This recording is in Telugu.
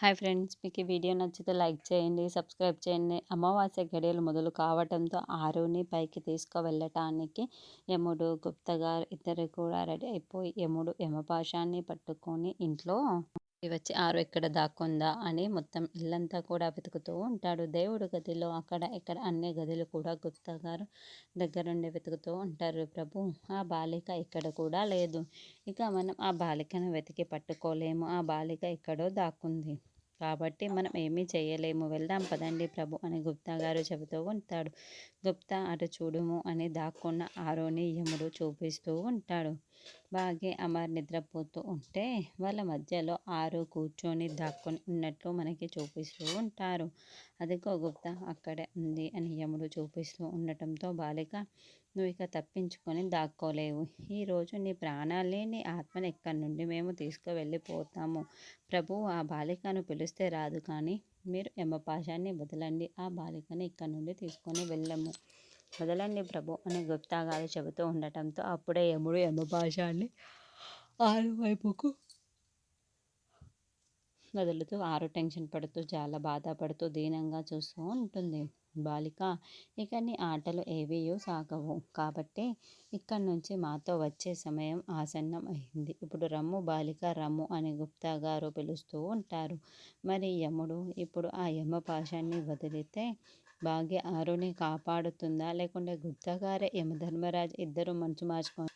హాయ్ ఫ్రెండ్స్, మీకు ఈ వీడియో నచ్చితే లైక్ చేయండి, సబ్స్క్రైబ్ చేయండి. అమావాస్య గడియలు మొదలు కావడంతో ఆరుని పైకి తీసుకువెళ్ళటానికి యముడు, గుప్త గారు ఇద్దరు కూడా రెడీ అయిపోయి యముడు యమపాశాన్ని పట్టుకొని ఇంట్లో వచ్చి ఆరు ఎక్కడ దాక్కుందా అని మొత్తం ఇల్లంతా కూడా వెతుకుతూ ఉంటాడు. దేవుడు గదిలో అక్కడ ఇక్కడ అన్ని గదులు కూడా గుప్తా గారు దగ్గరుండి వెతుకుతూ ఉంటారు. ప్రభు, ఆ బాలిక ఇక్కడ కూడా లేదు. ఇక మనం ఆ బాలికను వెతికి పట్టుకోలేము. ఆ బాలిక ఎక్కడో దాక్కుంది. కాబట్టి మనం ఏమీ చేయలేము. వెళ్దాం పదండి ప్రభు అని గుప్తా గారు చెబుతూ ఉంటాడు. గుప్తా అటు చూడుము అని దాక్కున్న ఆరోని యముడు చూపిస్తూ ఉంటాడు. బాగే అమర్ నిద్రపోతూ ఉంటే వాళ్ళ మధ్యలో ఆరు కూర్చొని దాక్కొని ఉన్నట్లు మనకి చూపిస్తూ ఉంటారు. అదిగో గుప్తా అక్కడే ఉంది అని యముడు చూపిస్తూ ఉండటంతో బాలిక, నువ్వు ఇక తప్పించుకొని దాక్కోలేవు. ఈరోజు నీ ప్రాణాల్ని నీ ఆత్మని ఇక్కడి నుండి మేము తీసుకువెళ్ళిపోతాము. ప్రభు, ఆ బాలికను పిలిస్తే రాదు, కానీ మీరు యమపాశాన్ని వదలండి. ఆ బాలికని ఇక్కడి నుండి తీసుకొని వెళ్ళము. వదలండి ప్రభు అని గుప్తా గారు చెబుతూ ఉండటంతో అప్పుడే యముడు యమపాశాన్ని ఆరు వైపుకు వదులుతూ ఆరు టెన్షన్ పడుతూ చాలా బాధపడుతూ దీనంగా చూస్తూ ఉంటుంది. బాలిక, ఇక నీ ఆటలు ఏవీయూ సాగవు. కాబట్టి ఇక్కడి నుంచి మాతో వచ్చే సమయం ఆసన్నం అయింది. ఇప్పుడు రమ్ము బాలిక, రమ్ము అని గుప్తా గారు పిలుస్తూ ఉంటారు. మరి యముడు ఇప్పుడు ఆ యమపాశాన్ని వదిలితే భాగ్య ఆరుని కాపాడుతుందా, లేకుంటే గుప్తా గారే యమధర్మరాజు ఇద్దరు మనసు మార్చుకొని